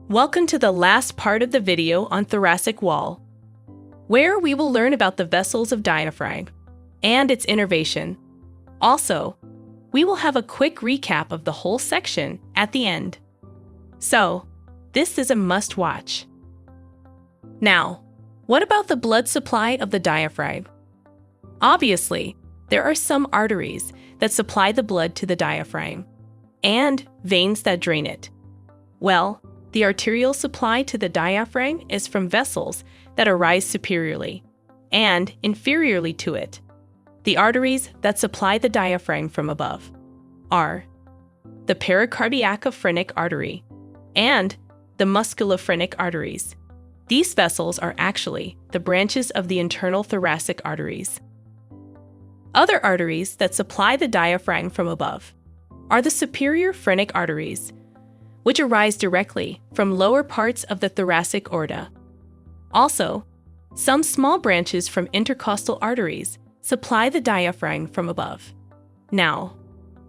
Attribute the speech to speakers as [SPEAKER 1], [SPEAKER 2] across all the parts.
[SPEAKER 1] Welcome to the last part of the video on thoracic wall, where we will learn about the vessels of diaphragm and its innervation. Also, we will have a quick recap of the whole section at the end. So, this is a must-watch. Now, what about the blood supply of the diaphragm? Obviously, there are some arteries that supply the blood to the diaphragm, and veins that drain it. Well, the arterial supply to the diaphragm is from vessels that arise superiorly and inferiorly to it. The arteries that supply the diaphragm from above are the pericardiacophrenic artery and the musculophrenic arteries. These vessels are actually the branches of the internal thoracic arteries. Other arteries that supply the diaphragm from above are the superior phrenic arteries, which arise directly from lower parts of the thoracic aorta. Also, some small branches from intercostal arteries supply the diaphragm from above. Now,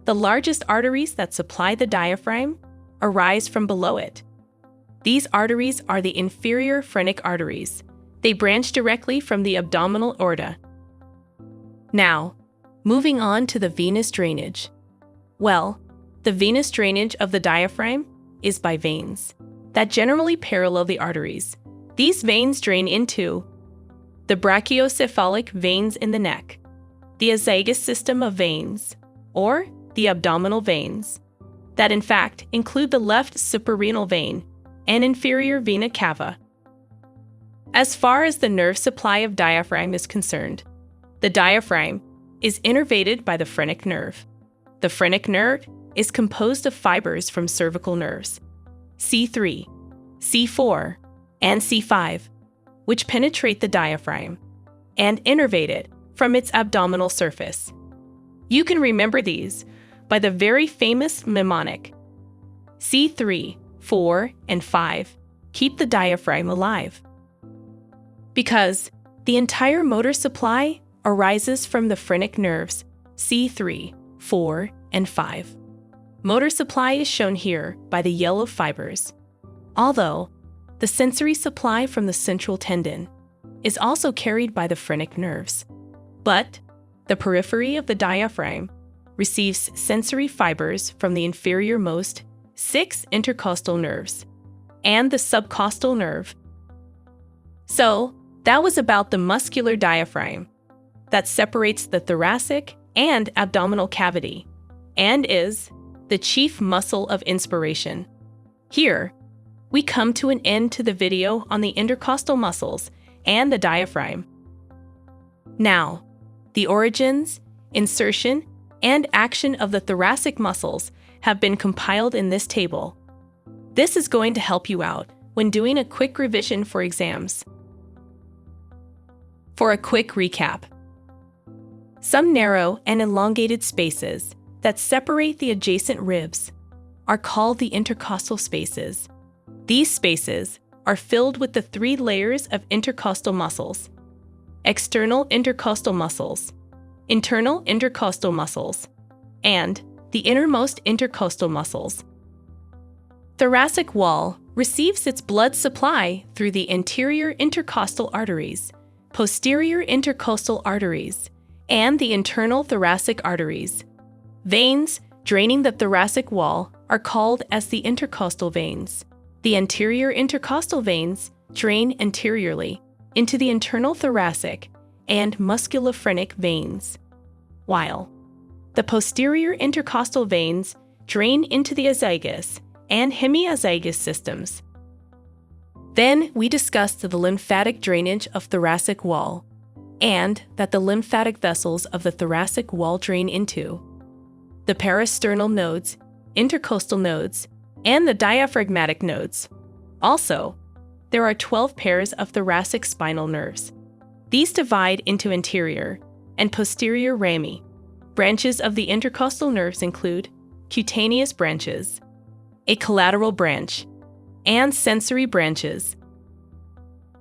[SPEAKER 1] the largest arteries that supply the diaphragm arise from below it. These arteries are the inferior phrenic arteries. They branch directly from the abdominal aorta. Now, moving on to the venous drainage. Well, the venous drainage of the diaphragm is by veins that generally parallel the arteries. These veins drain into the brachiocephalic veins in the neck, the azygous system of veins, or the abdominal veins, that in fact include the left suprarenal vein and inferior vena cava. As far as the nerve supply of diaphragm is concerned, the diaphragm is innervated by the phrenic nerve. The phrenic nerve is composed of fibers from cervical nerves, C3, C4, and C5, which penetrate the diaphragm and innervate it from its abdominal surface. You can remember these by the very famous mnemonic: C3, 4, and 5 keep the diaphragm alive. Because the entire motor supply arises from the phrenic nerves C3, 4, and 5. Motor supply is shown here by the yellow fibers, although the sensory supply from the central tendon is also carried by the phrenic nerves. But the periphery of the diaphragm receives sensory fibers from the inferior-most 6 intercostal nerves and the subcostal nerve. So, that was about the muscular diaphragm that separates the thoracic and abdominal cavity and is the chief muscle of inspiration. Here, we come to an end to the video on the intercostal muscles and the diaphragm. Now, the origins, insertion, and action of the thoracic muscles have been compiled in this table. This is going to help you out when doing a quick revision for exams. For a quick recap, some narrow and elongated spaces that separate the adjacent ribs are called the intercostal spaces. These spaces are filled with the 3 layers of intercostal muscles: external intercostal muscles, internal intercostal muscles, and the innermost intercostal muscles. Thoracic wall receives its blood supply through the anterior intercostal arteries, posterior intercostal arteries, and the internal thoracic arteries. Veins draining the thoracic wall are called as the intercostal veins. The anterior intercostal veins drain anteriorly into the internal thoracic and musculophrenic veins, while the posterior intercostal veins drain into the azygous and hemiazygous systems. Then we discussed the lymphatic drainage of thoracic wall, and that the lymphatic vessels of the thoracic wall drain into the parasternal nodes, intercostal nodes, and the diaphragmatic nodes. Also, there are 12 pairs of thoracic spinal nerves. These divide into anterior and posterior rami. Branches of the intercostal nerves include cutaneous branches, a collateral branch, and sensory branches.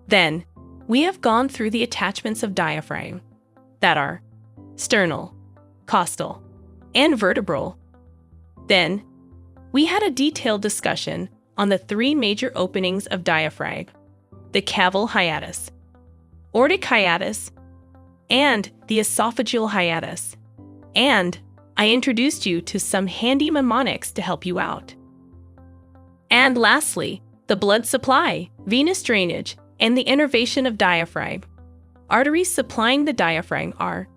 [SPEAKER 1] Then, we have gone through the attachments of diaphragm that are sternal, costal, and vertebral. Then, we had a detailed discussion on the three major openings of diaphragm: the caval hiatus, aortic hiatus, and the esophageal hiatus. And I introduced you to some handy mnemonics to help you out. And lastly, the blood supply, venous drainage, and the innervation of diaphragm. Arteries supplying the diaphragm are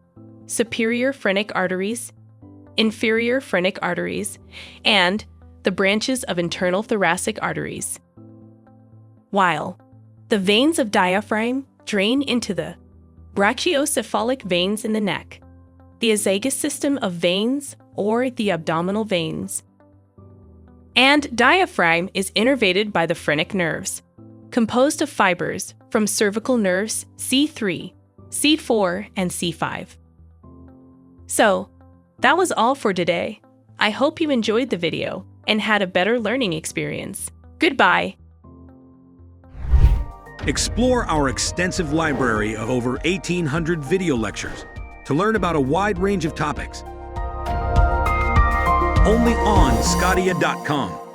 [SPEAKER 1] superior phrenic arteries, inferior phrenic arteries, and the branches of internal thoracic arteries. While the veins of diaphragm drain into the brachiocephalic veins in the neck, the azygous system of veins, or the abdominal veins. And diaphragm is innervated by the phrenic nerves, composed of fibers from cervical nerves C3, C4, and C5. So, that was all for today. I hope you enjoyed the video and had a better learning experience. Goodbye!
[SPEAKER 2] Explore our extensive library of over 1,800 video lectures to learn about a wide range of topics. Only on sqadia.com.